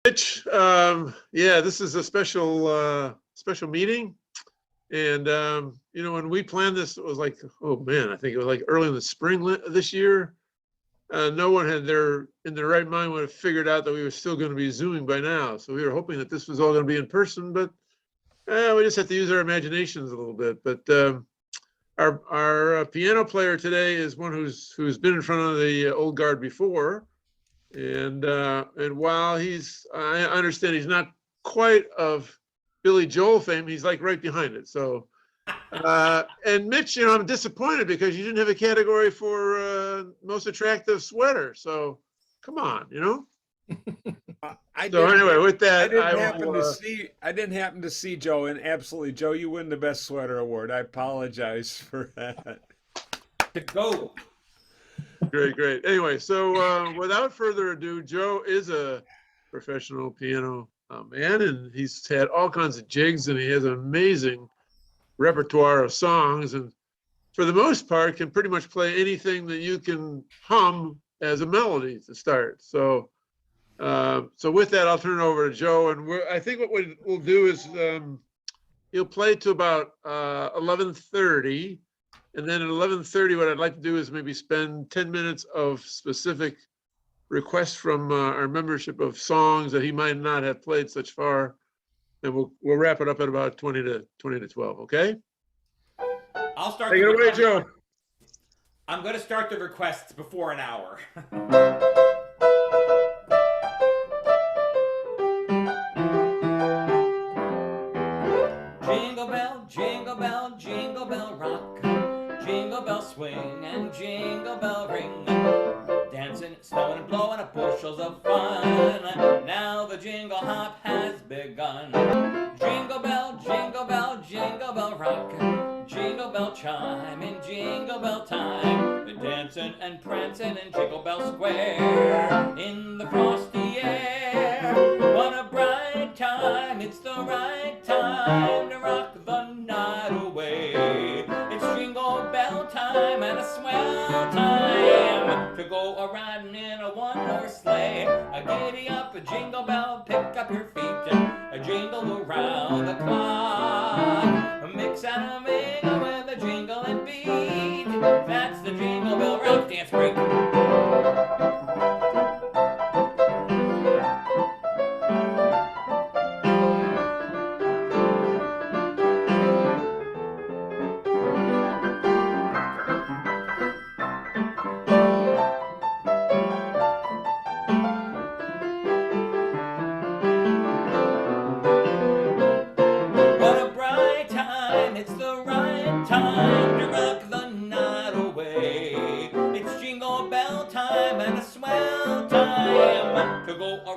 Mitch, yeah, this is a special meeting. And, when we planned this, it was like, oh man, I think it was like early in the spring this year. No one in their right mind would have figured out that we were still going to be Zooming by now. So we were hoping that this was all going to be in person, but we just have to use our imaginations a little bit. But our piano player today is one who's been in front of the old guard before. And while I understand he's not quite of Billy Joel fame, he's like right behind it. So, and Mitch, I'm disappointed because you didn't have a category for most attractive sweater. So, come on, So anyway, with that, I didn't happen to see Joe, and absolutely, Joe, you win the best sweater award. I apologize for that. To go. Great. Anyway, so without further ado, Joe is a professional piano man, and he's had all kinds of jigs, and he has an amazing repertoire of songs, and for the most part, can pretty much play anything that you can hum as a melody to start. So, with that, I'll turn it over to Joe, and I think what we'll do is he'll play to about 11:30. And then at 11:30, what I'd like to do is maybe spend 10 minutes of specific requests from our membership of songs that he might not have played such far. And we'll wrap it up at about 20 to 12, okay? I'll start. Take it away, Joe. I'm going to start the requests before an hour. Jingle bell, jingle bell, jingle bell rock. Jingle bell swing and jingle bell ring. Dancing, snowing and blowing up bushels of fun. Now the jingle hop has begun. Jingle bell, jingle bell, jingle bell rock. Jingle bell chime in jingle bell time. Dancing and prancing in Jingle Bell Square. In the frosty air. What a bright time, it's the right time to rock the night away. It's Jingle Bell time and a swell time to go a-riding in a one-horse sleigh. A giddy up, a jingle bell, pick up your feet, a jingle around the clock. Mix and a mingle with a jingle and beat. That's the Jingle Bell Rock Dance Break.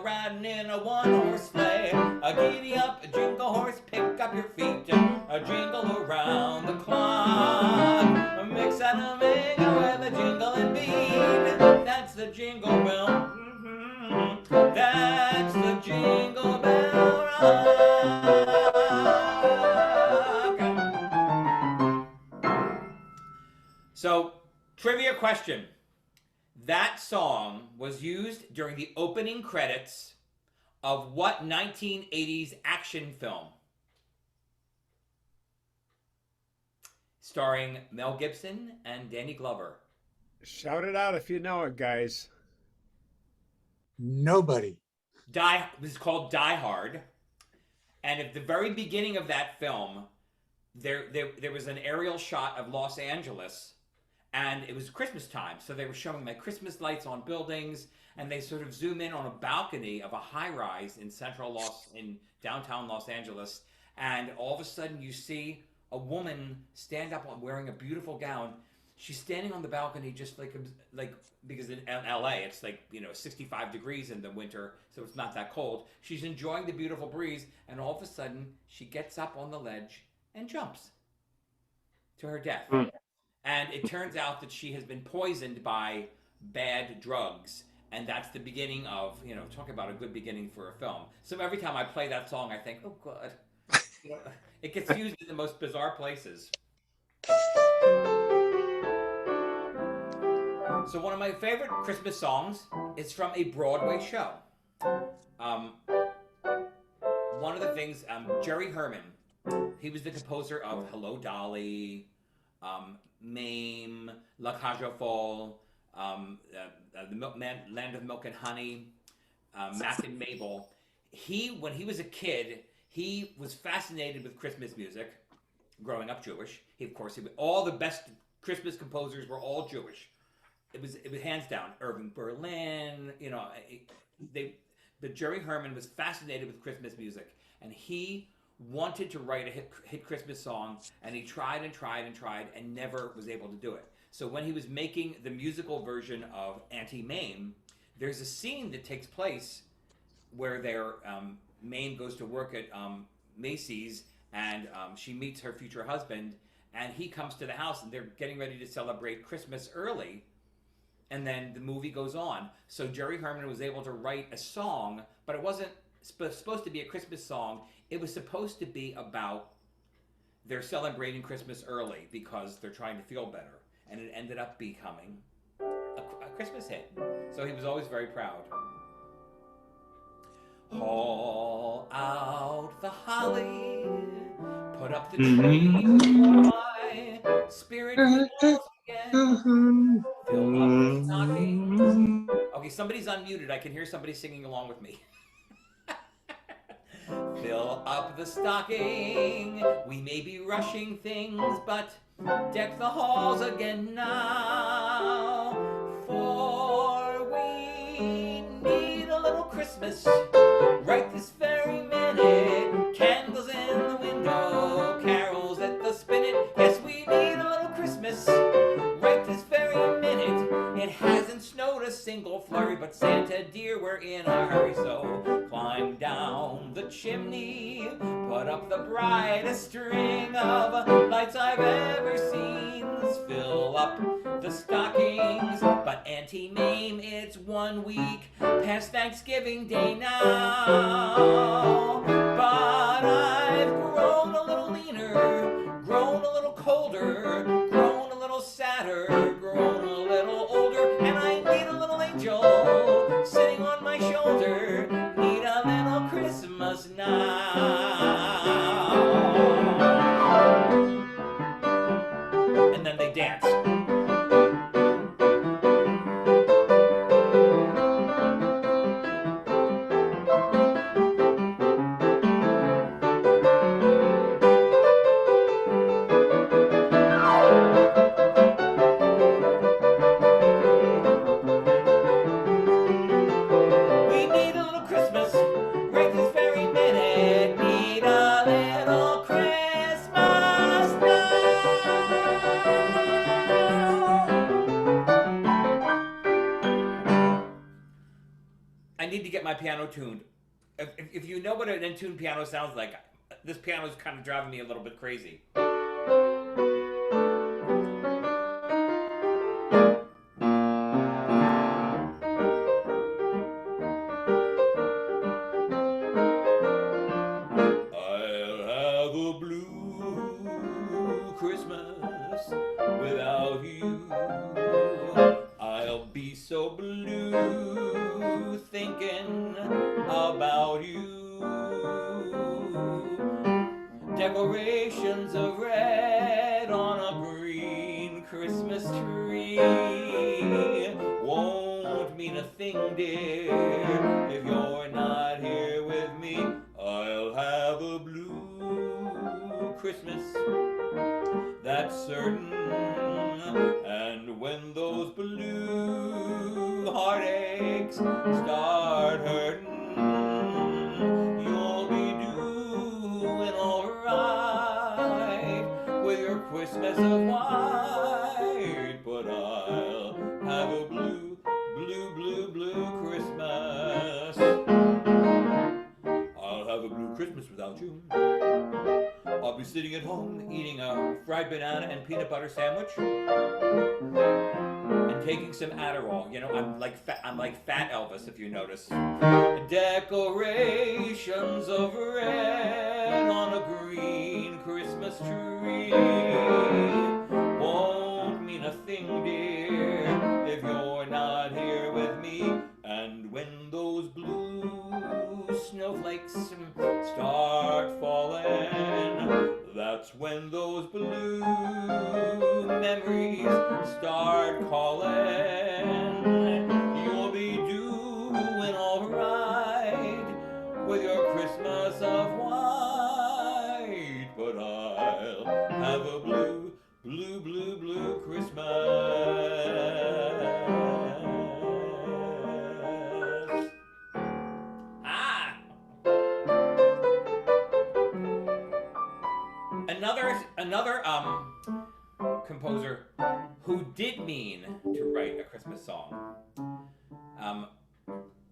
Riding in a one-horse sleigh, a giddy up, a jingle horse, pick up your feet, a jingle around the clock, a mix and a mingle with a jingle and beat. That's the Jingle Bell. That's the Jingle Bell rock. So, trivia question. That song was used during the opening credits of what 1980s action film? Starring Mel Gibson and Danny Glover. Shout it out if you know it, guys. Nobody. This is called Die Hard. And at the very beginning of that film, there was an aerial shot of Los Angeles. And it was Christmas time, so they were showing like Christmas lights on buildings, and they sort of zoom in on a balcony of a high-rise in downtown Los Angeles, and all of a sudden you see a woman stand up wearing a beautiful gown. She's standing on the balcony just like because in LA it's 65 degrees in the winter, so it's not that cold. She's enjoying the beautiful breeze, and all of a sudden she gets up on the ledge and jumps to her death. And it turns out that she has been poisoned by bad drugs. And that's the beginning of, talk about a good beginning for a film. So every time I play that song, I think, oh, God. It gets used in the most bizarre places. So one of my favorite Christmas songs is from a Broadway show. one of the things, Jerry Herman, he was the composer of Hello Dolly, Mame, La Cage aux Folles, Land of Milk and Honey, Mac and Mabel. When he was a kid, he was fascinated with Christmas music. Growing up Jewish, all the best Christmas composers were all Jewish. It was hands down. Irving Berlin, but Jerry Herman was fascinated with Christmas music, and he wanted to write a hit Christmas song, and he tried and tried and tried and never was able to do it. So when he was making the musical version of Auntie Mame, there's a scene that takes place where Mame goes to work at Macy's, and she meets her future husband, and he comes to the house, and they're getting ready to celebrate Christmas early, and then the movie goes on. So Jerry Herman was able to write a song, but it wasn't supposed to be a Christmas song. It was supposed to be about they're celebrating Christmas early because they're trying to feel better, and it ended up becoming a Christmas hit. So he was always very proud. Haul out the holly, put up the tree, why spirit feels again, fill up the stockings. Okay, somebody's unmuted. I can hear somebody singing along with me. Fill up the stocking, we may be rushing things, but deck the halls again now, for we need a little Christmas right this very minute. Candles in the window, carols at the spinet. Yes, we need a little Christmas right this very minute. It hasn't snowed a single flurry, but Santa dear, we're in a hurry. So climb down the chimney, put up the brightest string of lights I've ever seen. Fill up the stockings, but Auntie Mame, it's 1 week past Thanksgiving Day now. But I've grown a little leaner, grown a little colder, grown a little sadder, grown a little older, and I need a little angel sitting on my shoulder. Need a little Christmas now. And then they dance. My piano tuned. If you know what an untuned piano sounds like, this piano is kind of driving me a little bit crazy. I'll have a blue Christmas without you. I'll be so blue thinking about you. Decorations of red on a green Christmas tree won't mean a thing, dear, if you're not here with me. I'll have a blue Christmas, that's certain. And when those blue heartaches start hurting, you'll be doing alright with your Christmas of white. But I'll have a blue, blue, blue, blue Christmas. I'll have a blue Christmas without you. I'll be sitting at home eating a fried banana and peanut butter sandwich and taking some Adderall. You know, I'm like fat Elvis, if you notice. Decorations of red on a green Christmas tree won't mean a thing, dear, if you're not here with me. And when those blue snowflakes start did mean to write a Christmas song.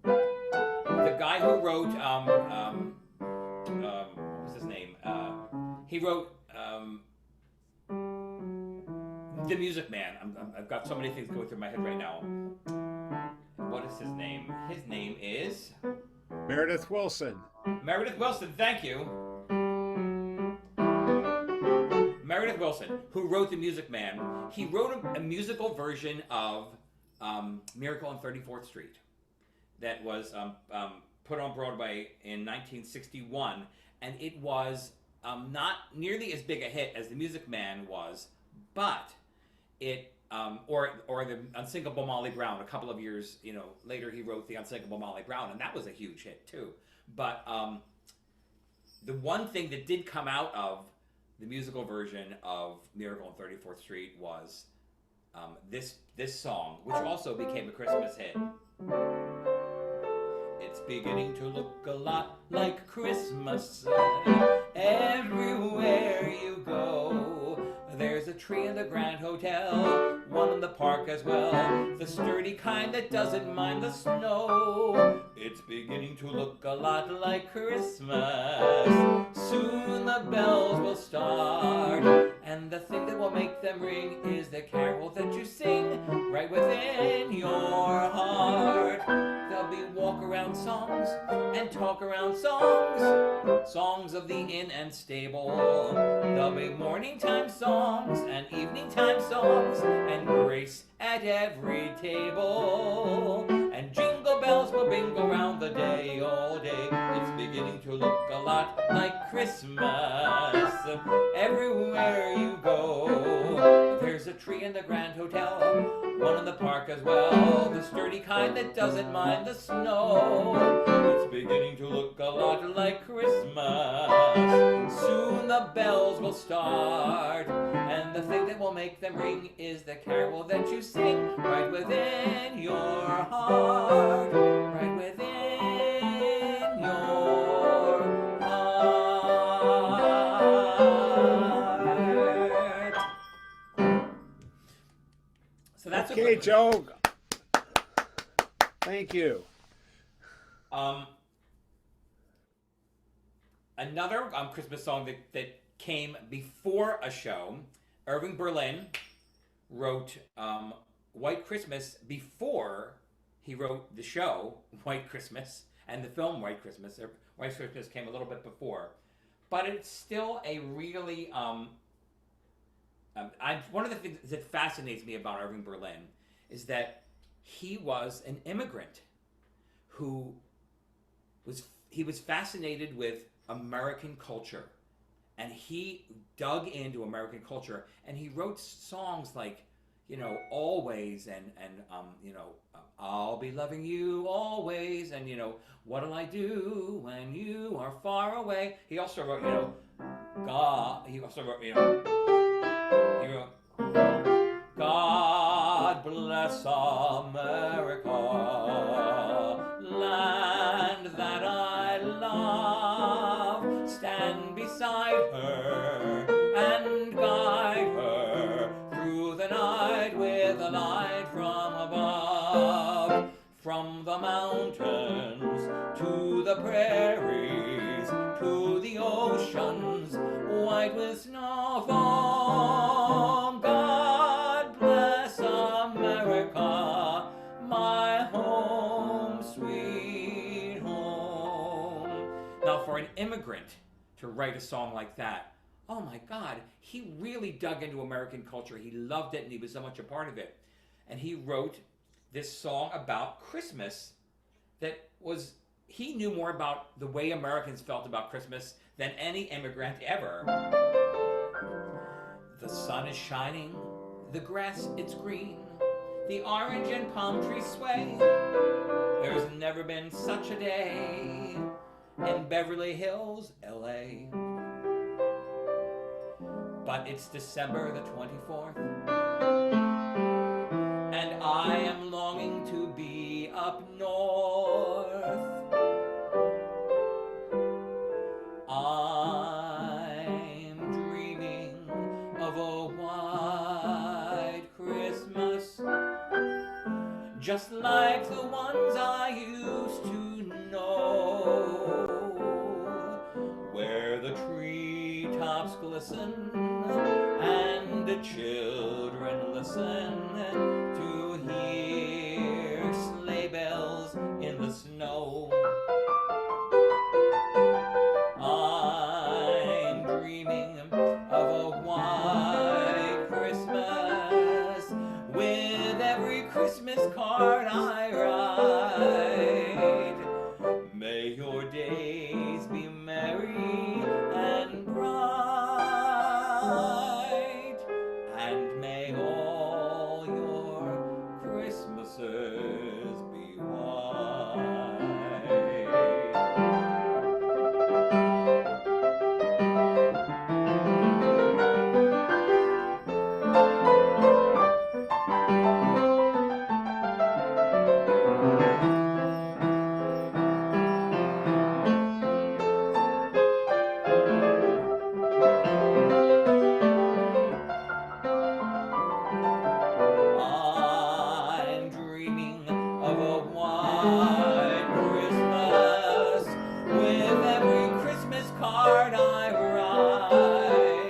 The guy who wrote, what was his name? He wrote The Music Man. I've got so many things going through my head right now. What is his name? His name is Meredith Willson. Meredith Willson. Thank you. Meredith Willson, who wrote The Music Man. He wrote a musical version of Miracle on 34th Street that was put on Broadway in 1961, and it was not nearly as big a hit as The Music Man was, but it or the Unsinkable Molly Brown. A couple of years, later, he wrote the Unsinkable Molly Brown, and that was a huge hit too. But the one thing that did come out of the musical version of Miracle on 34th Street was this song, which also became a Christmas hit. It's beginning to look a lot like Christmas everywhere you go. There's a tree in the Grand Hotel, one in the park as well, the sturdy kind that doesn't mind the snow. It's beginning to look a lot like Christmas. Soon the bells will start, and the thing that will make them ring is the carol that you sing right within your heart. There'll be walk-around songs and talk-around songs, songs of the inn and stable. There'll be morning-time songs and evening-time songs, and grace at every table. And jingle bells will bingle round the day all day. It's beginning to look a lot like Christmas everywhere you go. There's a tree in the Grand Hotel, one in the park as well, the sturdy kind that doesn't mind the snow. It's beginning to look a lot like Christmas. Soon the bells will start, and the thing that will make them ring is the carol that you sing right within your heart, right within your heart. So that's Okay, Joe. Thank you. Another Christmas song that came before a show, Irving Berlin wrote White Christmas before he wrote the show White Christmas and the film White Christmas. White Christmas came a little bit before, but it's still a really one of the things that fascinates me about Irving Berlin is that he was an immigrant who was fascinated with American culture, and he dug into American culture, and he wrote songs like, Always, and I'll be loving you always, and what'll I do when you are far away. He also wrote, God bless America, land that I love. Stand beside her and guide her through the night with a light from above. From the mountains to the prairies to the oceans white with snow foam. God bless America, my home, sweet home. Now, for an immigrant to write a song like that, oh my God, he really dug into American culture. He loved it, and he was so much a part of it. And he wrote this song about Christmas that was, he knew more about the way Americans felt about Christmas than any immigrant ever. The sun is shining, the grass it's green, the orange and palm trees sway. There's never been such a day in Beverly Hills, LA. But it's December the 24th, and I am longing to be up north. I'm dreaming of a white Christmas. just like the ones I used to know, where the treetops glisten and the children listen to hear sleigh bells in the snow. I'm dreaming of a white Christmas with every Christmas card I write. May your days be merry and bright, and may all your Christmases be white. I'm dreaming of a white Christmas with every Christmas card I write.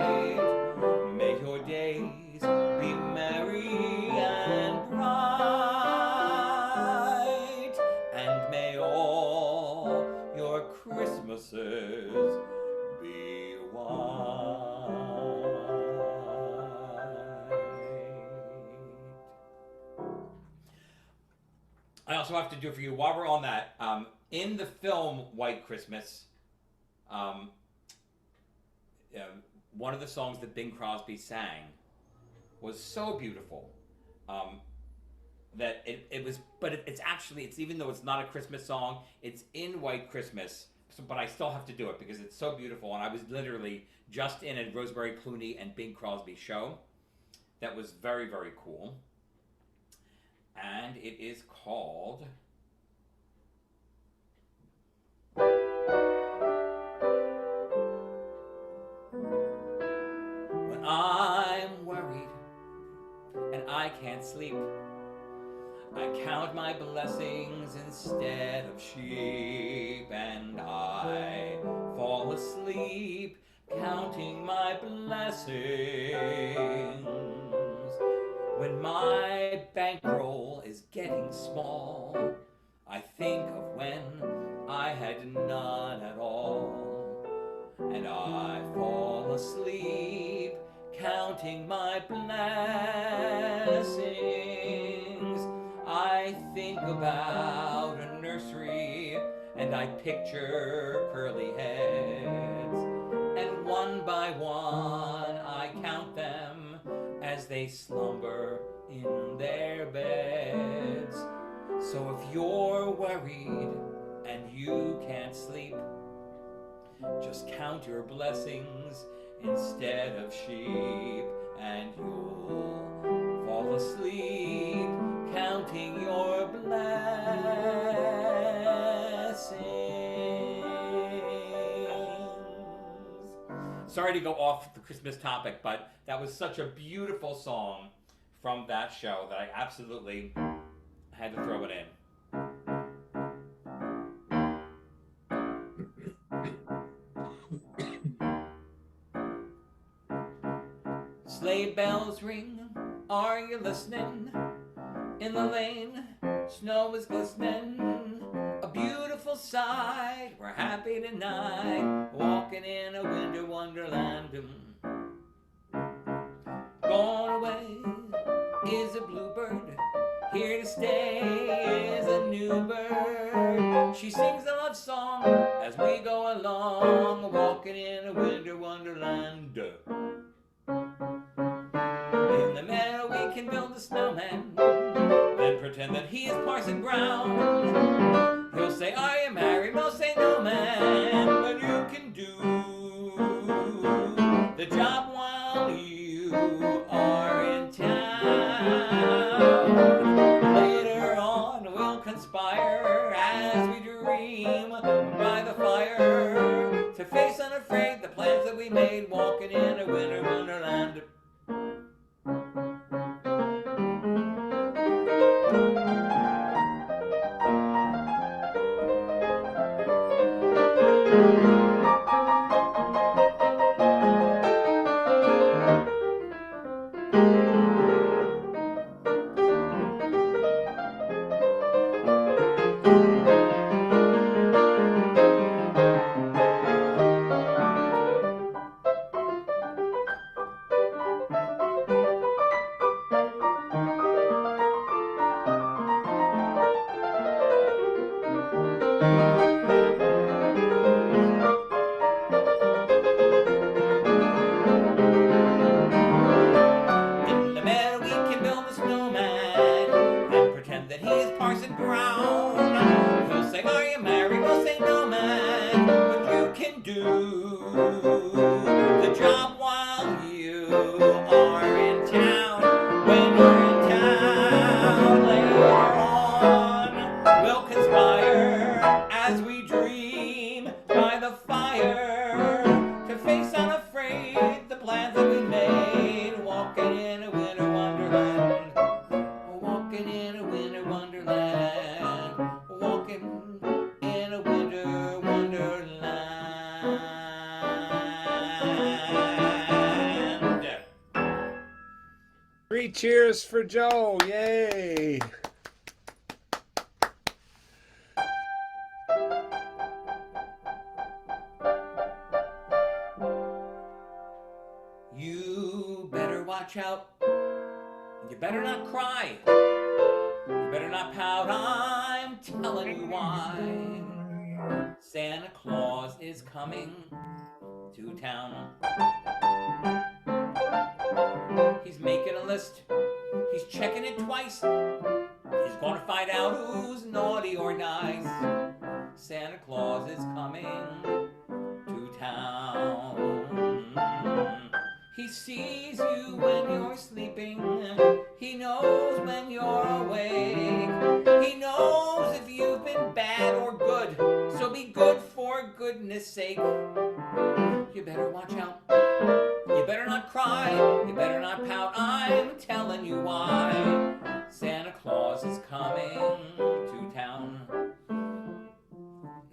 May your days be merry and bright, and may all your Christmases be white. I also have to do for you, while we're on that, in the film White Christmas, one of the songs that Bing Crosby sang was so beautiful that it's actually, even though it's not a Christmas song, it's in White Christmas, but I still have to do it because it's so beautiful. And I was literally just in a Rosemary Clooney and Bing Crosby show that was very, very cool. And it is called When I'm Worried and I Can't Sleep, I count my blessings instead of sheep, and I fall asleep counting my blessings. When my bankroll is getting small, I think of when I had none at all, and I fall asleep counting my blessings. I think about a nursery and I picture curly heads, and one by one I count them as they slumber in their beds. So if you're worried and you can't sleep, just count your blessings instead of sheep, and you'll fall asleep counting your blessings. Sorry to go off the Christmas topic, but that was such a beautiful song from that show that I absolutely had to throw it in. Sleigh bells ring, are you listening? In the lane, snow is glistening, a beautiful sight. We're happy tonight, walking in a winter wonderland. Gone away is a bluebird, here to stay is a new bird. She sings a love song as we go along, walking in a winter wonderland. In the meadow we can build a snowman, then pretend that he is Parson Brown. He'll say, are you married? We'll say, no man, but you can do the job while you are in town. Later on we'll conspire as we dream by the fire to face unafraid the plans that we made, walking in a winter wonderland. In the meadow we can build a snowman and pretend that he is Parson Brown. He'll say, are you married? We'll say, no, man, but you can do the job while you are in town. When you're in town later on, we'll conspire as we dream by the fire to face unafraid the plans that we made. Walking in a winter wonderland, walking in a winter wonderland, walking in a winter wonderland. 3 cheers for Joe. Yay. You better watch out. You better not cry. You better not pout. I'm telling you why. Santa Claus is coming to town. He's making a list. He's checking it twice. He's gonna find out who's naughty or nice. Santa Claus is coming to town. He sees you when you're sleeping. He knows when you're awake. He knows if you've been bad or good. So be good for goodness sake. You better watch out. You better not cry. You better not pout. I'm telling you why. Santa Claus is coming to town.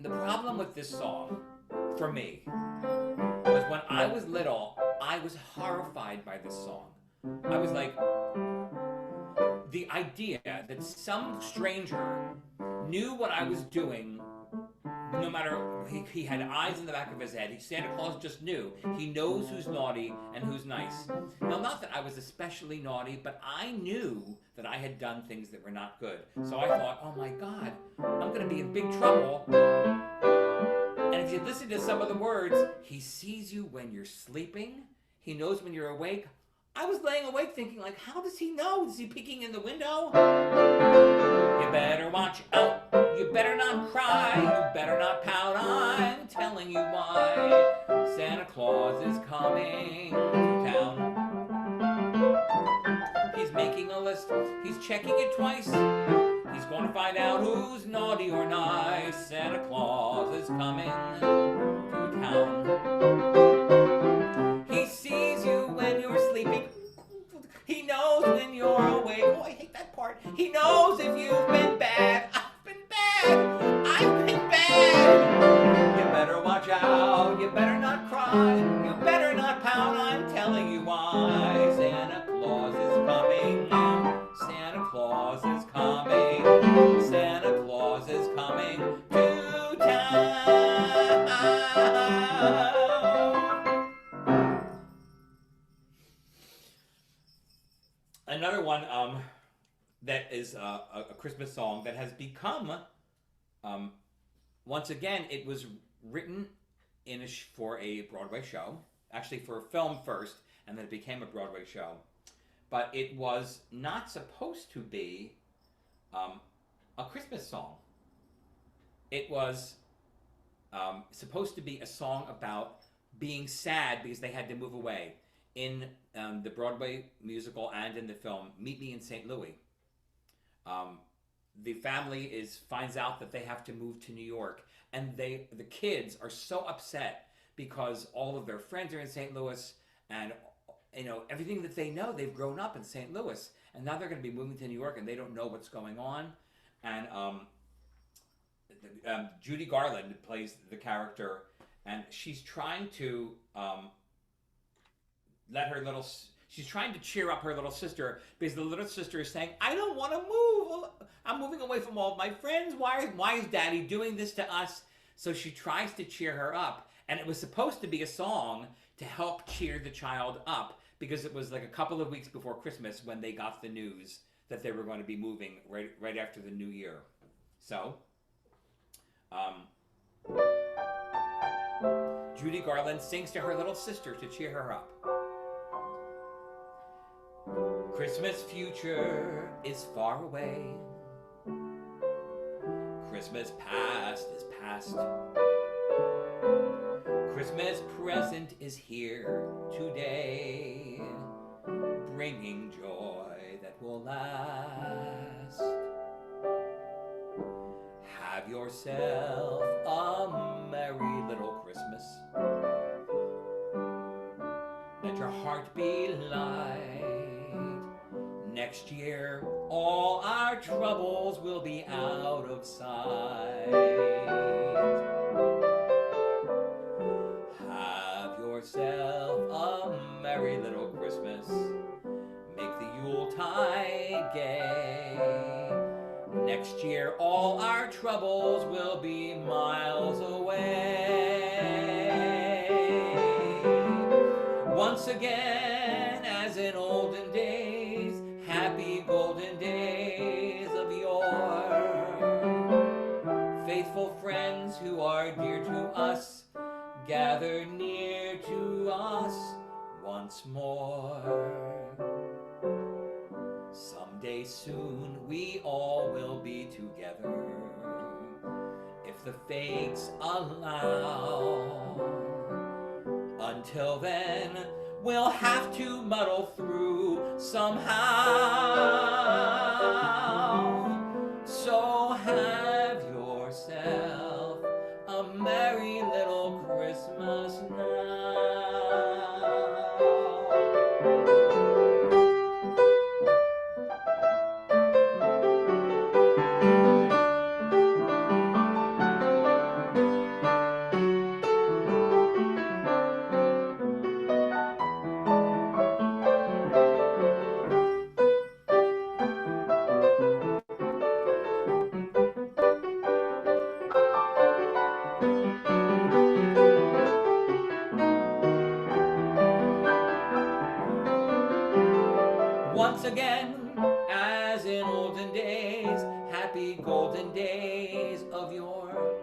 The problem with this song, for me, was when I was little, I was horrified by this song. I was like, the idea that some stranger knew what I was doing, no matter, he had eyes in the back of his head. Santa Claus just knew. He knows who's naughty and who's nice. Now, not that I was especially naughty, but I knew that I had done things that were not good. So I thought, oh my God, I'm going to be in big trouble. And if you listen to some of the words, he sees you when you're sleeping. He knows when you're awake. I was laying awake thinking, like, how does he know? Is he peeking in the window? You better watch out. You better not cry. You better not pout. I'm telling you why. Santa Claus is coming to town. He's making a list. He's checking it twice. He's going to find out who's naughty or nice. Santa Claus is coming to town. He sees you when you're sleeping. He knows when you're awake. Oh, I hate that part. He knows if you've been bad. I've been bad. I've been bad. You better watch out. You better not cry. You better not pout. I'm telling you why. Santa Claus is coming. Santa Claus is coming. Santa Claus is coming to town. Another one that is a Christmas song that has become, once again, it was written for a Broadway show, actually for a film first, and then it became a Broadway show. But it was not supposed to be a Christmas song. It was supposed to be a song about being sad because they had to move away. In the Broadway musical and in the film, Meet Me in St. Louis, the family finds out that they have to move to New York, and the kids are so upset because all of their friends are in St. Louis, and everything that they know, they've grown up in St. Louis, and now they're going to be moving to New York, and they don't know what's going on. And Judy Garland plays the character, and she's trying to she's trying to cheer up her little sister, because the little sister is saying, I don't want to move. I'm moving away from all of my friends. Why is Daddy doing this to us? So she tries to cheer her up. And it was supposed to be a song to help cheer the child up, because it was like a couple of weeks before Christmas when they got the news that they were going to be moving right after the New Year. So Judy Garland sings to her little sister to cheer her up. Christmas future is far away. Christmas past is past. Christmas present is here today, bringing joy that will last. Have yourself a merry little Christmas. Let your heart be light. Next year, all our troubles will be out of sight. Have yourself a merry little Christmas. Make the Yuletide gay. Next year, all our troubles will be miles away. Once again, as in olden days, happy golden days of yore. Faithful friends who are dear to us, gather near to us once more. Someday soon we all will be together, if the fates allow. Until then, we'll have to muddle through somehow. So have yourself a merry little Christmas now. Once again, as in olden days, happy golden days of yore.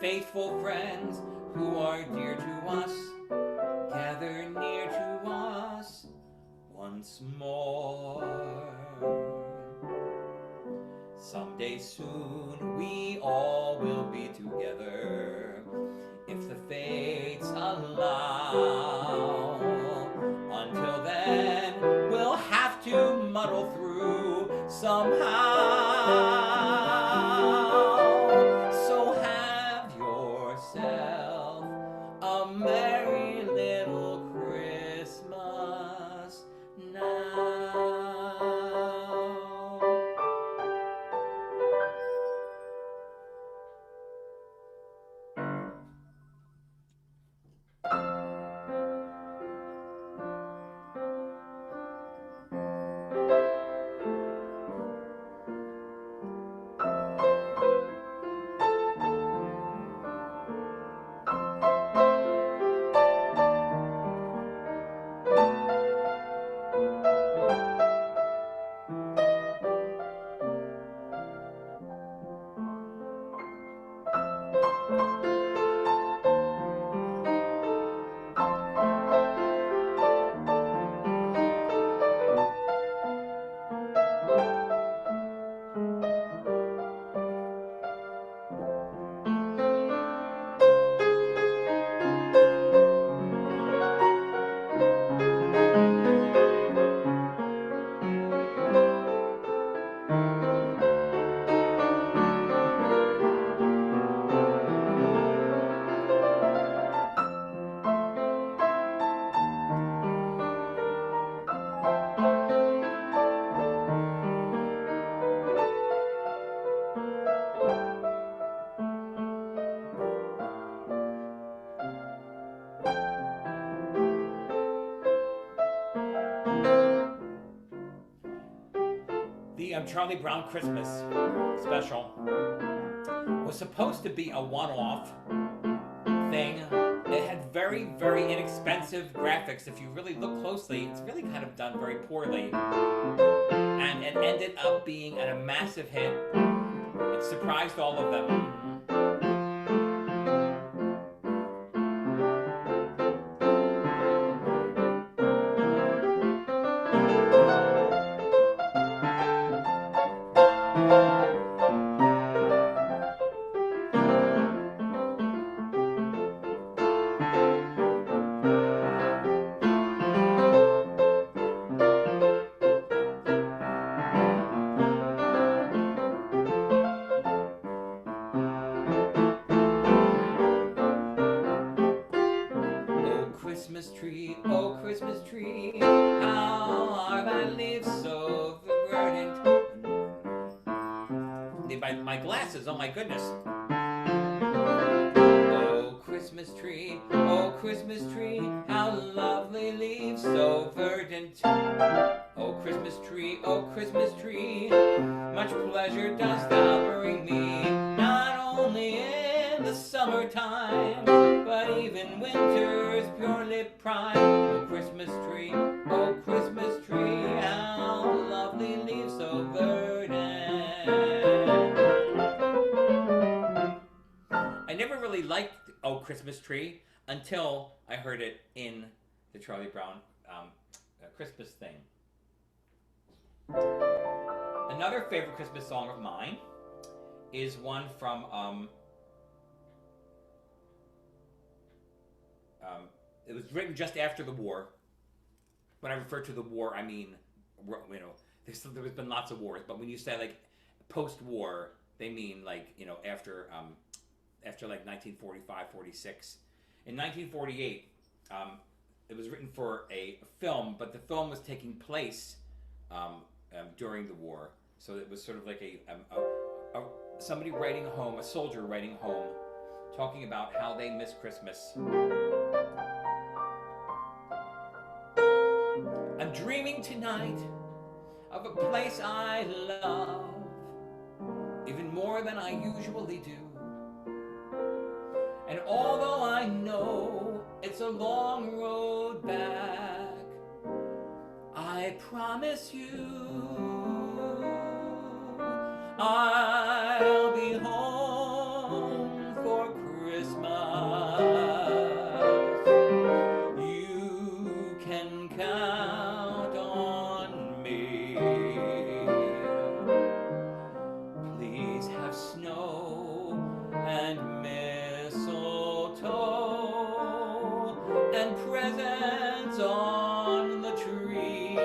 Faithful friends who are dear to us, gather near to us once more. Someday soon we all will be together, if the fates allow. Until then, we'll have to muddle through somehow. So have yourself a merry little Christmas now. The Charlie Brown Christmas special was supposed to be a one-off thing. It had very, very inexpensive graphics. If you really look closely, it's really kind of done very poorly. And it ended up being a massive hit. It surprised all of them. Oh Christmas tree, how are thy leaves so verdant? My glasses, oh my goodness. Oh Christmas tree, how lovely leaves so verdant. Oh Christmas tree, much pleasure dost thou bring me, not only in the summertime, but even winter's purely prime. Oh Christmas tree, how lovely leaves so verdant. I never really liked Oh Christmas Tree until I heard it in the Charlie Brown Christmas thing. Another favorite Christmas song of mine is one from it was written just after the war. When I refer to the war, I mean, you know, there's been lots of wars, but when you say like post-war, they mean like, you know, after like 1945, 46. In 1948, it was written for a film, but the film was taking place during the war. So it was sort of like somebody writing home, a soldier writing home, talking about how they miss Christmas. I'm dreaming tonight of a place I love, even more than I usually do. And although I know it's a long road back, I promise you I'll be home for Christmas. You can count on me. Please have snow and mistletoe and presents on the tree.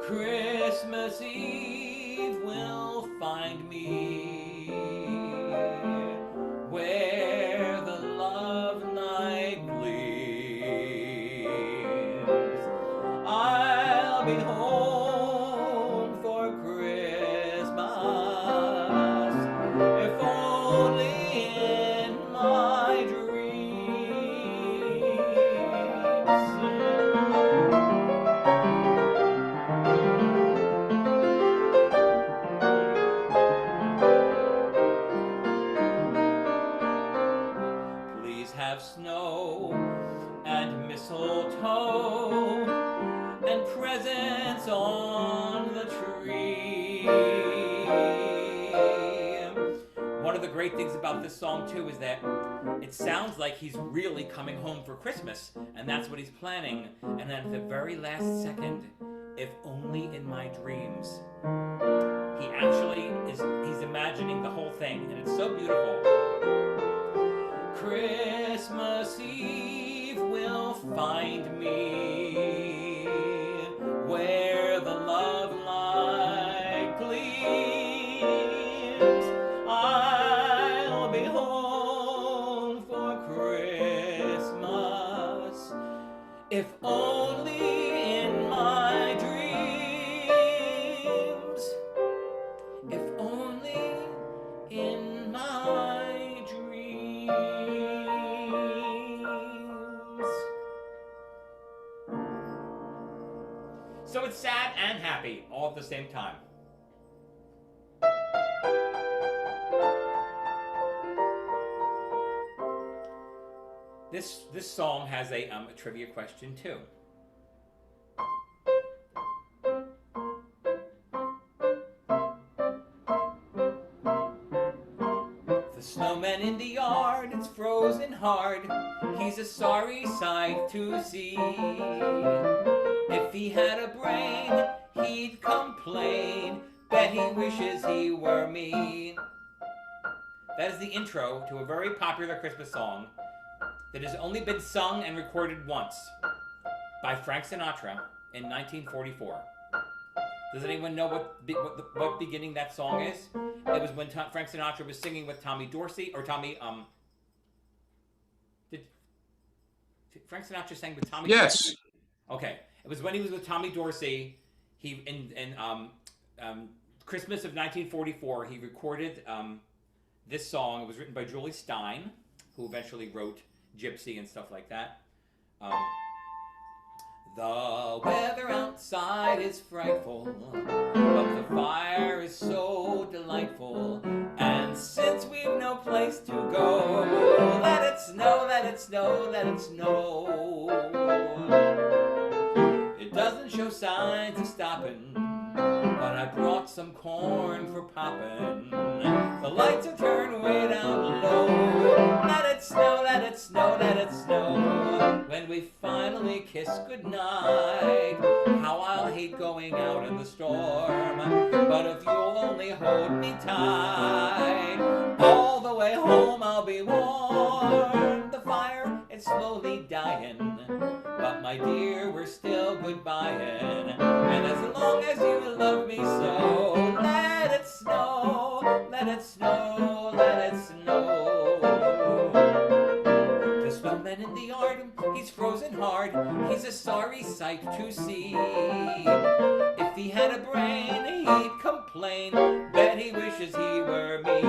Christmas Eve will find me where the love light gleams. I'll be home for Christmas, if only in my dreams. Please have snow and mistletoe and presents on the tree. One of the great things about this song too is that it sounds like he's really coming home for Christmas, and that's what he's planning. And then at the very last second, if only in my dreams, he actually he's imagining the whole thing, and it's so beautiful. Christmas Eve will find me where the love light gleams. I'll be home for Christmas, if only in my dreams. If only in my dreams. So it's sad and happy all at the same time. This song has a trivia question too. The snowman in the yard, it's frozen hard. He's a sorry sight to see. If he had a brain, he'd complain. Bet he wishes he were me. That is the intro to a very popular Christmas song that has only been sung and recorded once by Frank Sinatra in 1944. Does anyone know what beginning that song is? It was when Frank Sinatra was singing with Tommy Dorsey, or Tommy, did Frank Sinatra sang with Tommy Yes. Dorsey? Okay. It was when he was with Tommy Dorsey. He, in Christmas of 1944, he recorded this song. It was written by Julie Stein, who eventually wrote Gypsy and stuff like that. The weather outside is frightful, but the fire is so delightful. And since we've no place to go, let it snow, let it snow, let it snow. It doesn't show signs of stopping, but I brought some corn for popping. The lights are turned way down low. Let it snow, let it snow, let it snow. When we finally kiss goodnight, how I'll hate going out in the storm. But if you'll only hold me tight, all the way home I'll be warm. The fire, it's slowly dying, but my dear, we're still goodbying. And as long as you love me so, let it snow, let it snow, let it snow. The snowman in the yard, he's frozen hard. He's a sorry sight to see. If he had a brain, he'd complain. Bet he wishes he were me.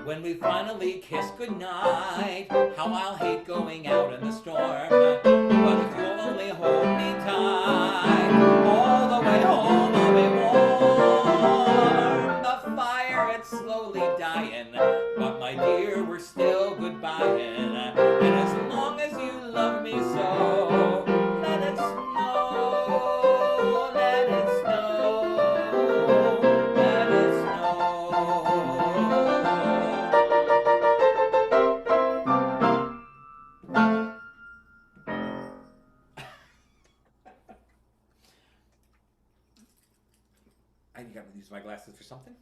When we finally kiss goodnight, how I'll hate going out in the storm. But if you'll only hold me tight, all the way home I'll be warm. The fire, it's slowly dying, but my dear, we're still goodbying. And as long as you love me so, let it snow, let it snow, let it snow. I gotta use my glasses for something.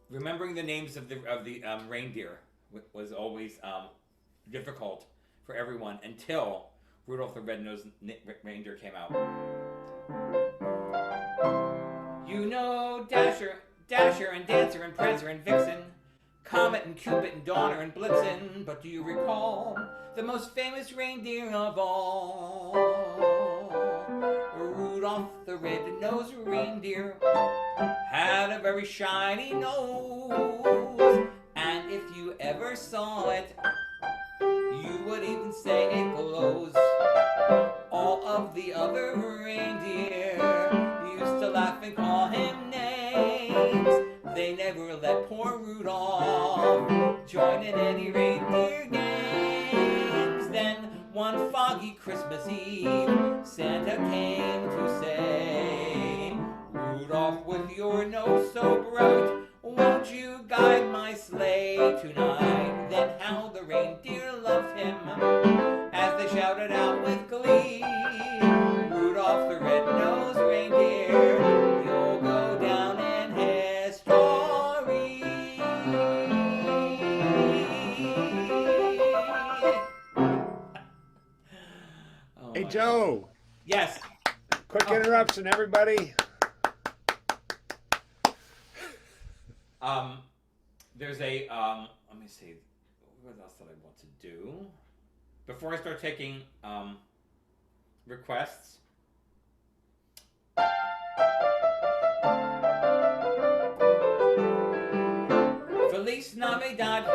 Remembering the names of the reindeer was always difficult for everyone until Rudolph the Red-Nosed Reindeer came out. You know Dasher, and Dancer, and Prancer, and Vixen, Comet, and Cupid, and Donner, and Blitzen. But do you recall the most famous reindeer of all? Rudolph the Red-Nosed Reindeer had a very shiny nose, and if you ever saw it, you would even say it glows. All of the other reindeer used to laugh and call him names. They never let poor Rudolph join in any reindeer games. Then one foggy Christmas Eve, Santa came to say, Rudolph, with your nose so bright, won't you guide my sleigh tonight? Then how the reindeer loved him as they shouted out with glee, Rudolph the Red-Nosed Reindeer, you'll go down in history. Oh, Hey, Joe. Yes. Quick interruption, everybody. There's a, let me see, what else did I want to do? Before I start taking requests. Feliz Navidad.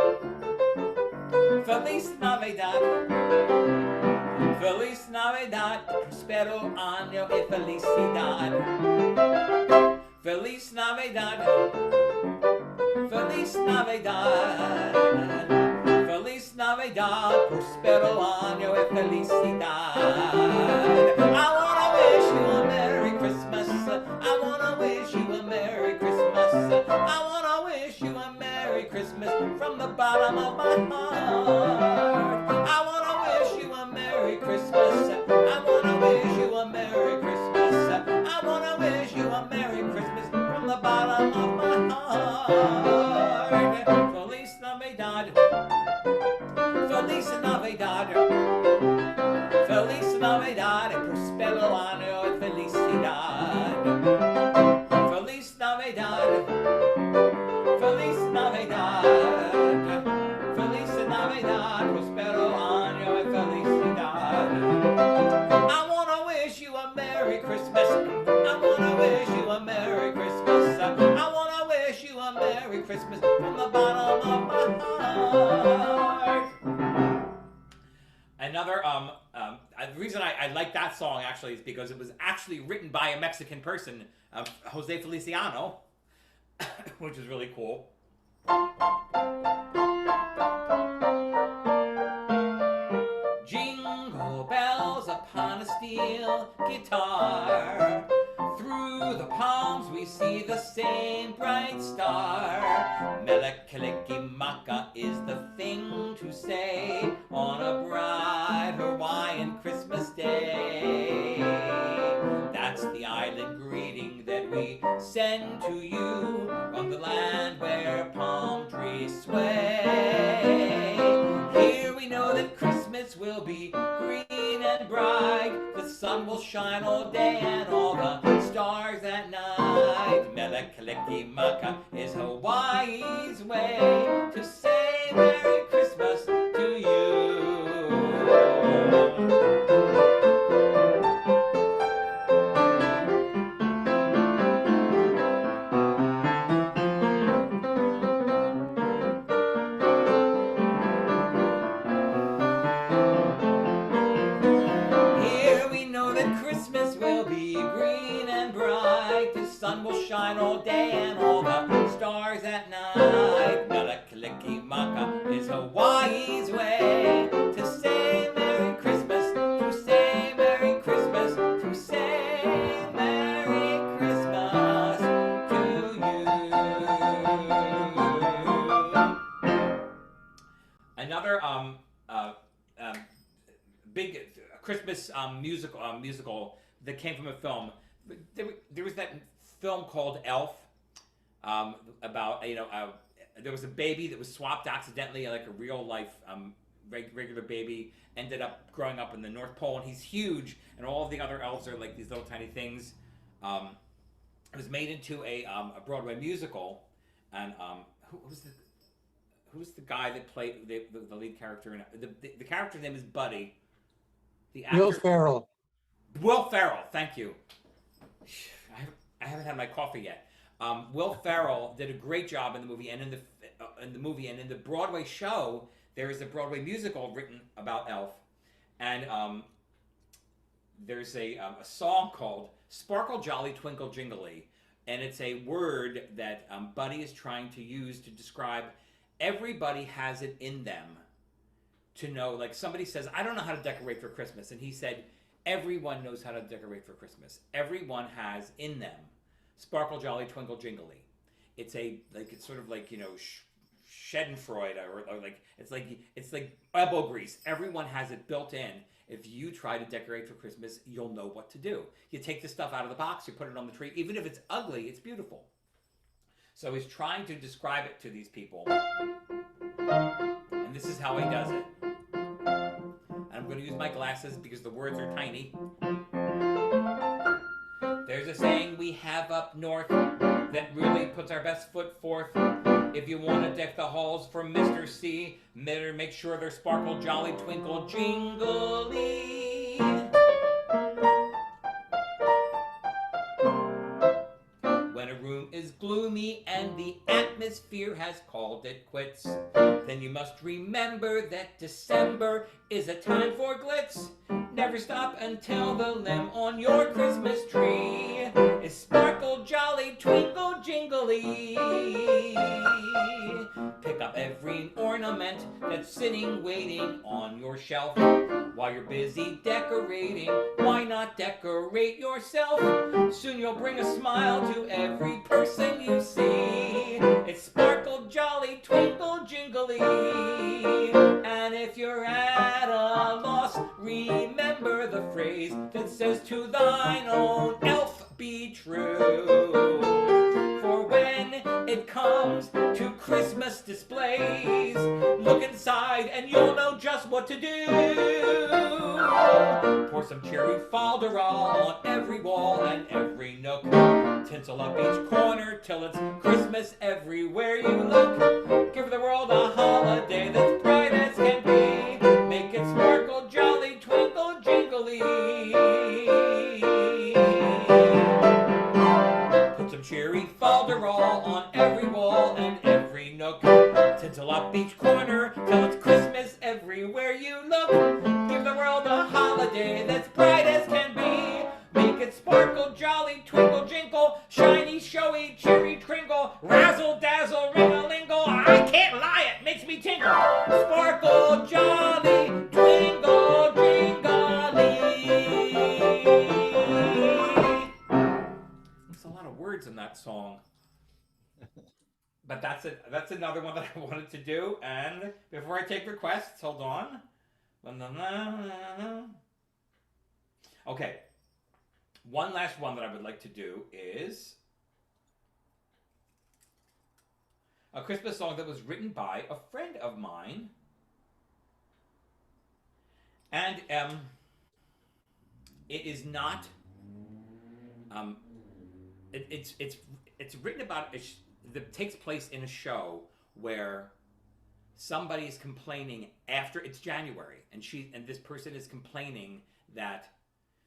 Feliz Navidad. Feliz Navidad. Prospero año y felicidad. Feliz Navidad. Feliz Navidad. Feliz Navidad. Prospero año y felicidad. I wanna wish you a Merry Christmas. I wanna wish you a Merry Christmas. I wanna wish you a Merry Christmas from the bottom of my heart. I wanna wish you a Merry Christmas. I wanna wish you a Merry Christmas. I wanna wish you a Merry Christmas from the bottom of my heart. Feliz Navidad. Feliz Navidad. Feliz Navidad. Prospero año y felicidad. Feliz Navidad. Feliz Navidad. Feliz Navidad. Prospero año y felicidad. I wanna wish you a Merry Christmas. I wanna wish you a Merry Christmas. I wanna wish you a Merry Christmas from the bottom of my heart. Another the reason I like that song actually is because it was actually written by a Mexican person, Jose Feliciano, which is really cool. Jingle bells upon a steel guitar. Through the palms we see the same bright star. Mele-kaliki-maka is the thing to say on a bright Hawaiian Christmas day. That's the island greeting that we send to you on the land where palm trees sway. Here we know that Christmas will be green and bright. The sun will shine all day and all the stars at night. Mele-kaliki-maka is Hawaii's way to say Merry Christmas to you. Christmas will be green and bright. The sun will shine all day and all the stars at night. Mele-kaliki-maka is Hawaii's way to say Merry Christmas, to say Merry Christmas, to say Merry Christmas to you. Another big Christmas musical that came from a film. There was that film called Elf, about there was a baby that was swapped accidentally, like a real life regular baby, ended up growing up in the North Pole, and he's huge, and all of the other elves are like these little tiny things. It was made into a Broadway musical, and who's the guy that played the lead character in it? The character's name is Buddy. The actor, Will Ferrell. Will Ferrell, thank you. I haven't had my coffee yet. Will Ferrell did a great job in the movie, and in the Broadway show, there is a Broadway musical written about Elf, and there's a song called "Sparkle Jolly Twinkle Jingly," and it's a word that Buddy is trying to use to describe everybody has it in them. To know, like somebody says, I don't know how to decorate for Christmas. And he said, everyone knows how to decorate for Christmas. Everyone has in them sparkle, jolly, twinkle, jingly. It's sort of like, Schadenfreude or like, it's like elbow grease. Everyone has it built in. If you try to decorate for Christmas, you'll know what to do. You take the stuff out of the box, you put it on the tree. Even if it's ugly, it's beautiful. So he's trying to describe it to these people. And this is how he does it. I'm going to use my glasses because the words are tiny. There's a saying we have up north that really puts our best foot forth. If you want to deck the halls for Mr. C, better make sure they're sparkle, jolly, twinkle, jingly. When a room is gloomy and the atmosphere atmosphere has called it quits, then you must remember that December is a time for glitz. Never stop until the limb on your Christmas tree is sparkle, jolly, twinkle, jingly. Pick up every ornament that's sitting waiting on your shelf. While you're busy decorating, why not decorate yourself? Soon you'll bring a smile to every person you see. It's sparkle, jolly, twinkle, jingly. And if you're at a loss, remember the phrase that says, to thine own elf be true. For when it comes to Christmas displays, look inside and you'll know just what to do. Pour some cherry falderall on every wall and every nook. Tinsel up each corner till it's Christmas everywhere you look. Give the world a holiday that's bright as can be. Make it sparkle, jolly, twinkle, jingly. Put some cherry falderall on every wall and every nook. Tinsel up each corner till it's Christmas everywhere you look. Give the world a holiday that's bright as can be. Make it sparkle, jolly, twinkle, jinkle, shiny, showy, cherry, twinkle, razzle, dazzle, ring-a-lingle. I can't lie, it makes me tingle. Sparkle, jolly, twinkle, jingly. There's a lot of words in that song. But that's it. That's another one that I wanted to do. And before I take requests, hold on. Okay. One last one that I would like to do is a Christmas song that was written by a friend of mine. And it is not it's written about that takes place in a show where somebody is complaining after it's January, and this person is complaining that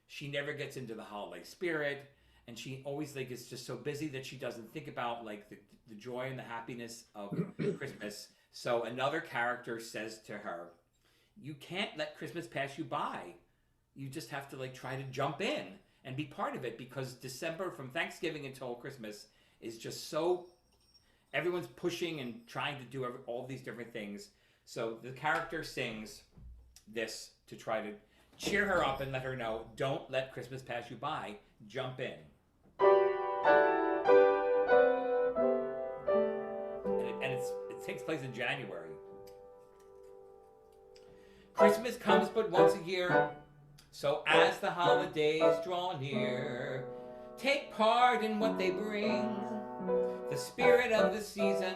she never gets into the holiday spirit, and she always is just so busy that she doesn't think about the joy and the happiness of Christmas. So another character says to her, you can't let Christmas pass you by. You just have to try to jump in and be part of it, because December from Thanksgiving until Christmas is just so, everyone's pushing and trying to do all these different things. So the character sings this to try to cheer her up and let her know, don't let Christmas pass you by, jump in. And it takes place in January. Christmas comes but once a year, so as the holidays draw near, take part in what they bring. The spirit of the season,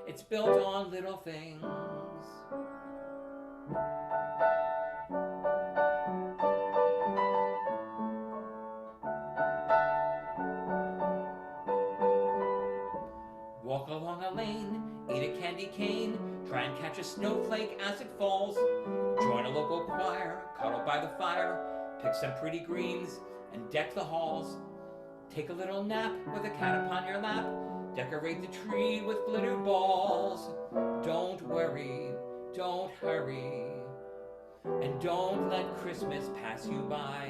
it's built on little things. Walk along a lane, eat a candy cane, try and catch a snowflake as it falls. Join a local choir, cuddle by the fire, pick some pretty greens and deck the halls. Take a little nap with a cat upon your lap, decorate the tree with glitter balls. Don't worry, don't hurry, and don't let Christmas pass you by.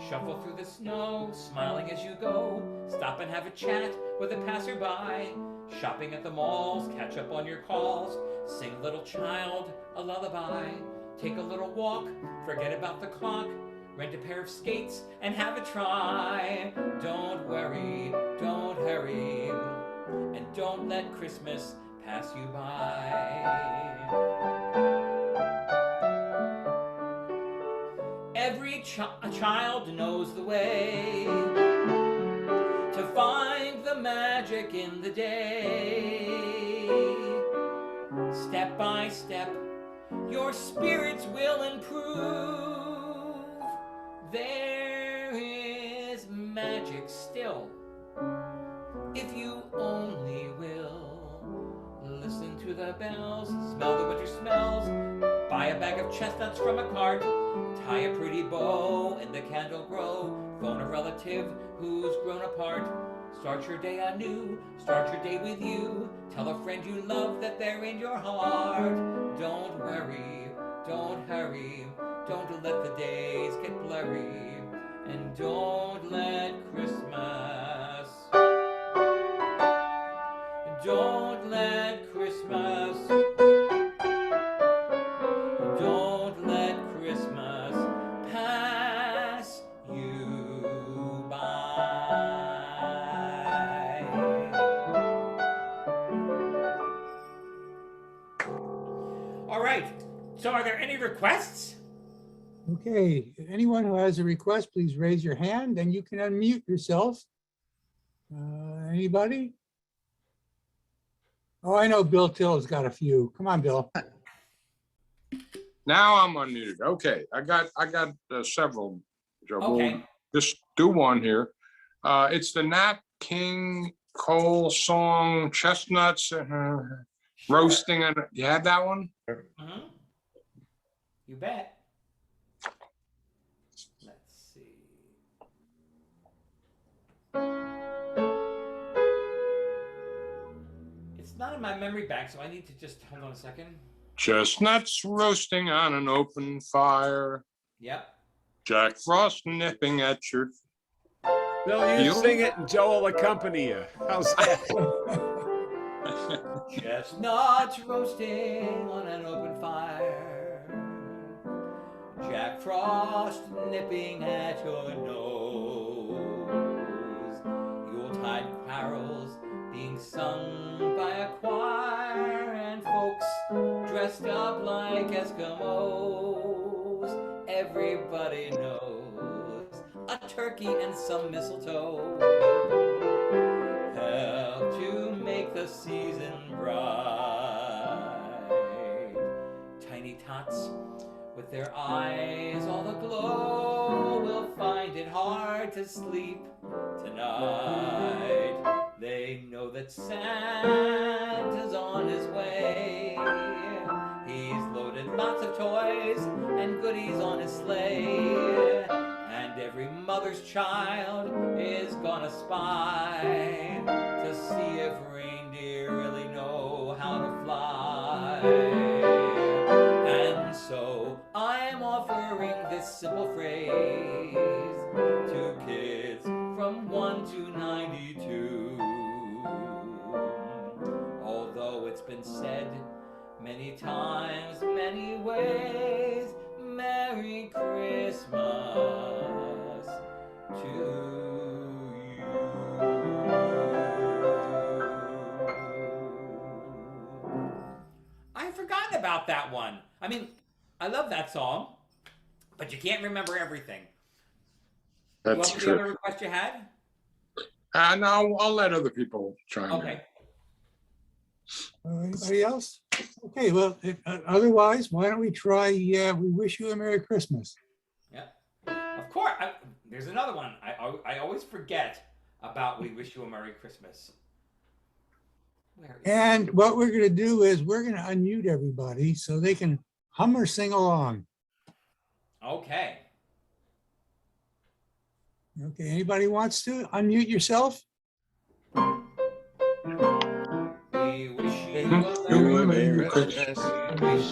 Shuffle through the snow, smiling as you go. Stop and have a chat with a passerby. Shopping at the malls, catch up on your calls. Sing little child a lullaby. Take a little walk, forget about the clock. Rent a pair of skates and have a try. Don't worry, don't hurry, and don't let Christmas pass you by. Every child knows the way to find the magic in the day. Step by step, your spirits will improve. There is magic still, if you only will. Listen to the bells, smell the winter smells, buy a bag of chestnuts from a cart, Tie a pretty bow in the candle glow. Phone a relative who's grown apart. Start your day anew, start your day with you. Tell a friend you love that they're in your heart. Don't worry, don't hurry, don't let the days get blurry. And don't let Christmas, don't let Christmas, don't let Christmas pass you by. All right, so are there any requests? Okay, anyone who has a request, please raise your hand and you can unmute yourself. Anybody? Oh, I know Bill Till's got a few. Come on, Bill. Now I'm unmuted. Okay, I got several. Joe. Okay. We'll just do one here. It's the Nat King Cole song, Chestnuts Roasting. And you had that one? Mhm. You bet. Let's see. It's not in my memory bank, so I need to just hold on a second. Chestnuts roasting on an open fire. Yep. Jack Frost nipping at your. Bill, you You? sing it and Joe will accompany you. How's that? Chestnuts roasting on an open fire. Jack Frost nipping at your nose. Yuletide carols being sung by a choir, and folks dressed up like Eskimos. Everybody knows a turkey and some mistletoe help to make the season bright. Tiny tots with their eyes all aglow will find it hard to sleep tonight. They know that Santa's on his way. He's loaded lots of toys and goodies on his sleigh. And every mother's child is gonna spy to see if reindeer really know how to fly. And so I'm offering this simple phrase to kids from 1 to 92. Although it's been said many times, many ways, Merry Christmas to you. I've forgotten about that one. I mean, I love that song, but you can't remember everything. That's What was the true. other request you had? No, I'll let other people chime in. Okay. Anybody else? Okay, well, otherwise, why don't we try, We Wish You a Merry Christmas. Yeah. Of course. There's another one. I always forget about We Wish You a Merry Christmas. Where is And what we're gonna do is we're gonna unmute everybody so they can hum or sing along. Okay. Okay, anybody wants to unmute yourself? We wish you You a a Merry Merry Christmas.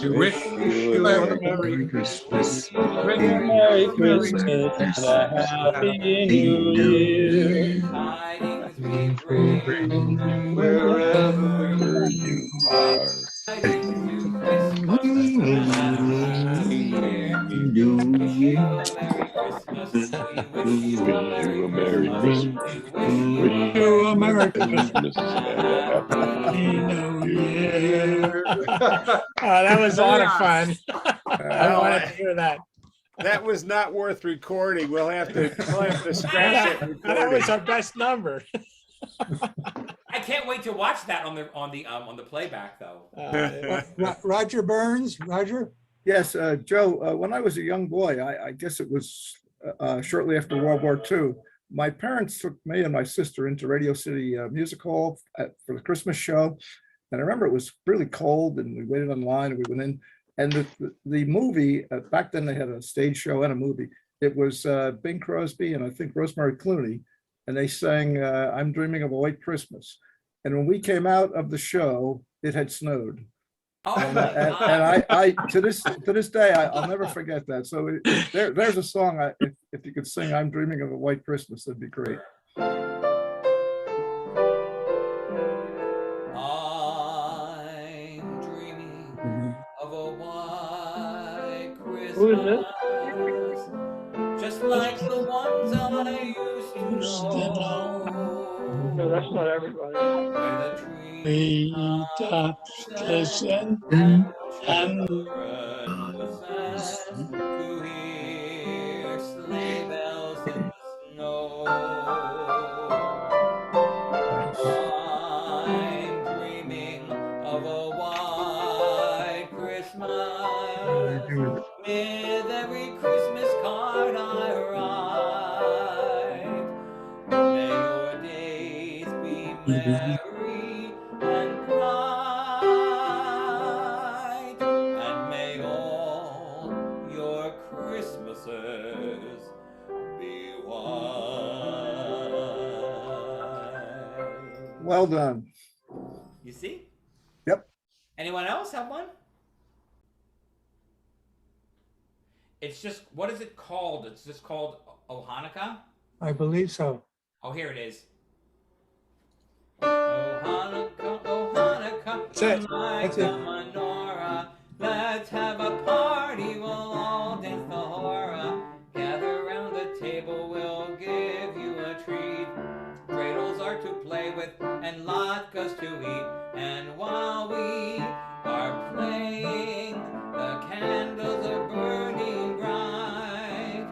You wish you a Merry Christmas. Merry Christmas and a Happy New Year. Tidings we bring Wherever you are. tidings to Christmas and a Happy New Year. We wish you a Merry Christmas. We wish you a Merry Christmas. We wish you a Merry Christmas and a Happy New Year. That was a lot of fun. I Well, wanted to hear that. That was not worth recording. We'll have to scratch it. and That record was it. our best number. I can't wait to watch that on the playback though. Roger Burns, Roger? Yes, Joe, when I was a young boy, I guess it was shortly after World War II, my parents took me and my sister into Radio City Music Hall for the Christmas show. And I remember it was really cold and we waited online and we went in And the movie, back then they had a stage show and a movie. It was Bing Crosby and I think Rosemary Clooney, and they sang I'm Dreaming of a White Christmas. And when we came out of the show, it had snowed. Oh And, my and God. I to this day, I'll never forget that. So there's a song, if you could sing I'm Dreaming of a White Christmas, that'd be great. I'm dreaming of a white Who is this? Christmas, just like the ones I used to No, know, that's not everybody. where the We treetops listen and and children sang to hear sleigh bells in the snow. I'm dreaming of a white Christmas, with every Christmas card I write. May your days be merry and bright, and may all your Christmases be white. Well done. You see? Yep. Anyone else have one? It's just, what is it called? It's just called Oh Hanukkah? I believe so. Oh, here it is. Oh Hanukkah, That's it. like That's it. a menorah. Let's have a party, we'll all dance the hora. Gather round the table, we'll give you a treat. Dreidels are to play with and latkes to eat. And while we are playing, the candles are burning bright.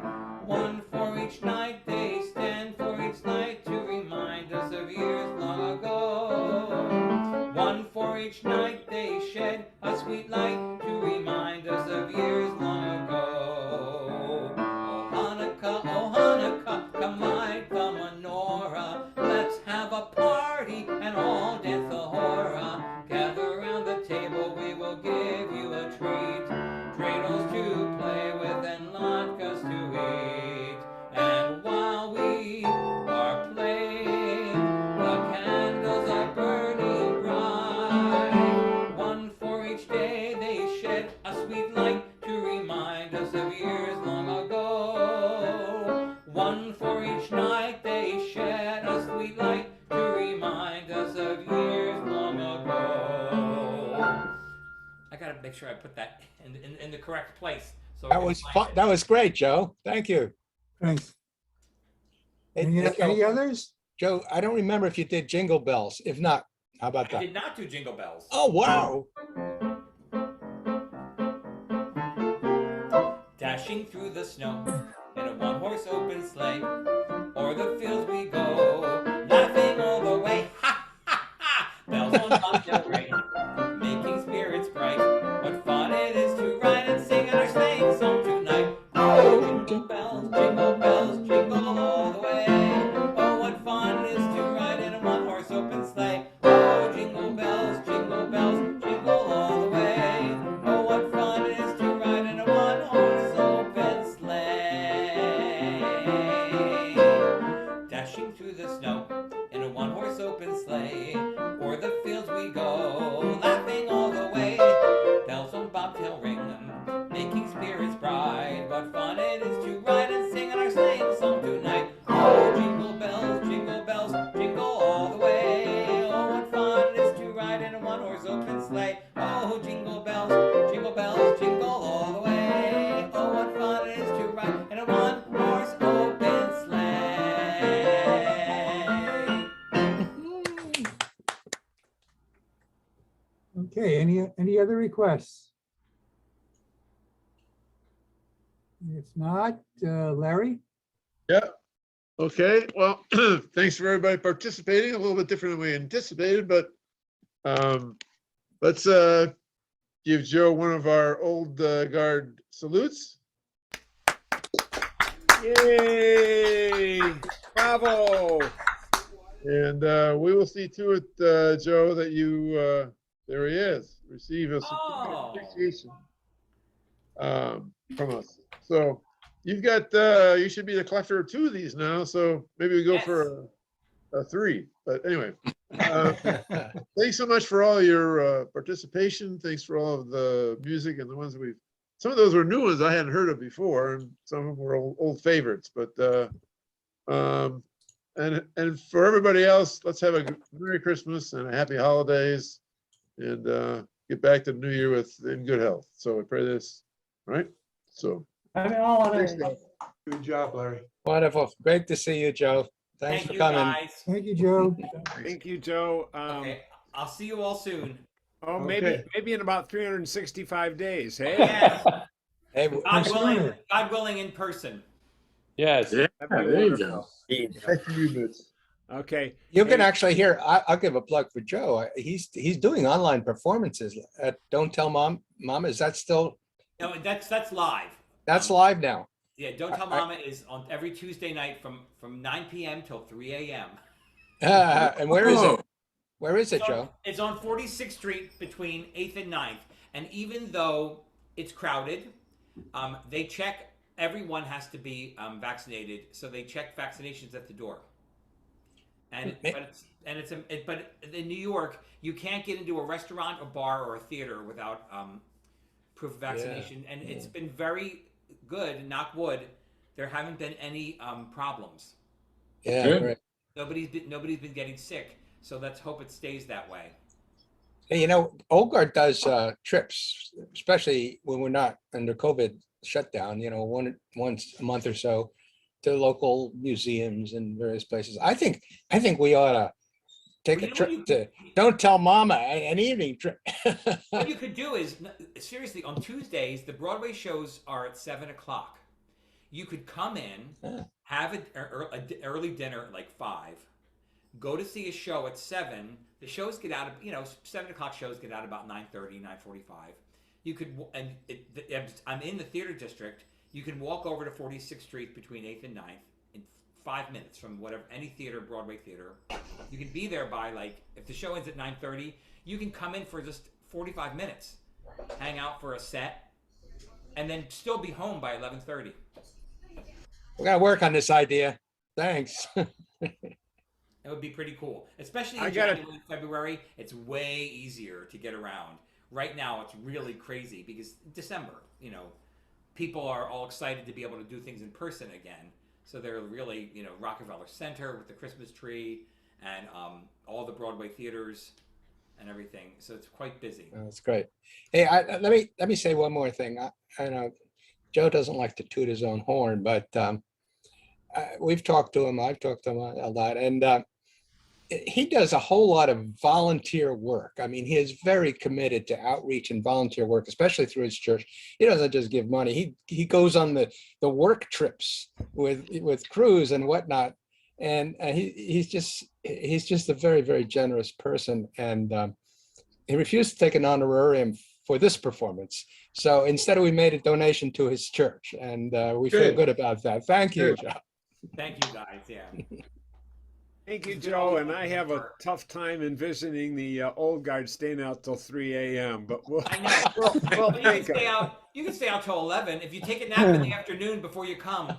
One for each night, they stand for each night to remind us of years long ago. One for each night, they shed a sweet light to remind us of years long ago. Oh Hanukkah, come light the menorah. Let's have a party and all dance the hora. Gather round the table, we will give you a treat. Dreidels to play with and latkes to eat. And while we are playing, the candles are burning bright. One for each day, they shed a sweet light to remind us of years long ago. One for each night, they shed a sweet light to remind us of years long ago. I gotta make sure I put that in the correct place. So that was fun. That was great, Joe. Thank you. Thanks. Hey, Any Joe, others? Joe, I don't remember if you did Jingle Bells. If not, how about I that? did not do Jingle Bells. Oh, wow. Dashing through the snow in a one-horse open sleigh, o'er the fields we go, laughing all the way. Ha ha ha! Bells on bobtail ring, making spirits bright. What fun it is to ride and sing our sleighing song tonight. Oh, jingle bells, jingle all the way. Oh, what fun it is to ride in a one-horse open sleigh. Oh, jingle bells, jingle all the way. Oh, what fun it is to ride in a one-horse open sleigh. Dashing through the snow in a one-horse open sleigh, o'er the fields we go, laughing all the way. Bells on bobtail ring, making spirits bright. What fun it is to ride and sing our sleighing song tonight. Oh, jingle bells, jingle all the way. Oh, what fun it is to ride in a one-horse open sleigh. Oh, jingle bells, jingle all the way. Oh, what fun it is to ride in a one-horse open sleigh. Okay, any other requests? If not, Larry? Yeah. Okay, well, thanks for everybody participating. A little bit different than we anticipated, but let's give Joe one of our old guard salutes. Yay! Bravo! And we will see to it, Joe, that you, there he is, receive a certificate of Oh. appreciation. from us. So you've got, you should be the collector of 2 of these now, so maybe we go for a 3. But anyway, thanks so much for all your participation. Thanks for all of the music and the ones that some of those were new ones I hadn't heard of before, and some of them were old favorites. But and for everybody else, let's have a Merry Christmas and a Happy Holidays, and get back to the new year in good health. So I pray this, right? So Happy holidays. thanks, guys. Good job, Larry. Wonderful. Great to see you, Joe. Thanks Thank for you, coming. guys. Thank you, Joe. Thank you, Joe. Okay, I'll see you all soon. Oh, Okay. maybe in about 365 days. Hey, Yes, Hey, God willing, in person. Yes. Yeah, that'd be there you wonderful. go. Thank you, Boots. Okay. you can Hey, actually hear, I'll give a plug for Joe. He's doing online performances at Don't Tell Mom. Mama, is that still, No, that's live. that's live now? Yeah, Don't Tell Mama is on every Tuesday night from 9 p.m. till 3 a.m. And where is it? Where is it, Joe? It's on 46th Street between 8th and 9th. And even though it's crowded, they check, everyone has to be vaccinated. So they check vaccinations at the door. And but in New York, you can't get into a restaurant, a bar, or a theater without proof of vaccination. And it's been very good, knock wood. There haven't been any problems. Yeah, Good. great. Nobody's been getting sick. So let's hope it stays that way. Hey, Olgard does trips, especially when we're not under COVID shutdown, once a month or so, to local museums and various places. I think we ought to take Well, a you know trip what to Don't Tell Mama, an evening trip. What you could do is, seriously, on Tuesdays, the Broadway shows are at 7 o'clock. You could come in, have an early dinner at like 5, go to see a show at 7. The shows get out of, 7 o'clock shows get out about 9:30, 9:45. You could, I'm in the theater district. You can walk over to 46th Street between 8th and 9th in 5 minutes from any theater, Broadway theater. You can be there by if the show ends at 9:30, you can come in for just 45 minutes, hang out for a set, and then still be home by 11:30. We're gonna work on this idea. Thanks. It would be pretty cool, especially I in gotta- January, February. It's way easier to get around. Right now, it's really crazy because December, people are all excited to be able to do things in person again. So they're really, Rockefeller Center with the Christmas tree and all the Broadway theaters and everything. So it's quite busy. That's great. Hey, let me say one more thing. I know Joe doesn't like to toot his own horn, but we've talked to him. I've talked to him a lot, and he does a whole lot of volunteer work. I mean, he is very committed to outreach and volunteer work, especially through his church. He doesn't just give money. He goes on the work trips with crews and whatnot. And he's just a very, very generous person. And he refused to take an honorarium for this performance. So instead, we made a donation to his church, and we feel Good. good about that. Thank you, Good. Joe. Thank you, guys. Yeah. thank you, Joe. And I have a tough time envisioning the old guard staying out till 3 a.m. But I know. we'll You can think of stay it. out. You can stay out till 11 if you take a nap in the afternoon before you come.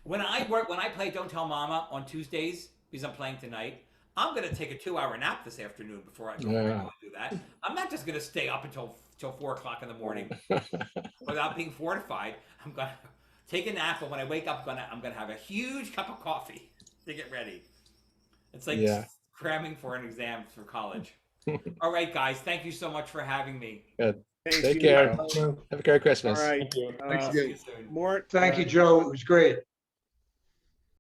When I play Don't Tell Mama on Tuesdays, because I'm playing tonight, I'm gonna take a 2-hour nap this afternoon before I go and do that. I'm not just gonna stay up until 4 o'clock in the morning without being fortified. I'm gonna take a nap, and when I wake up, I'm gonna have a huge cup of coffee to get ready. It's like cramming for an exam for college. All right, guys, thank you so much for having me. Good. Thank Take you, care. Joe. Have a Merry Christmas. All right. Thanks See again. you soon. Mort. Thank you, Joe. It was great.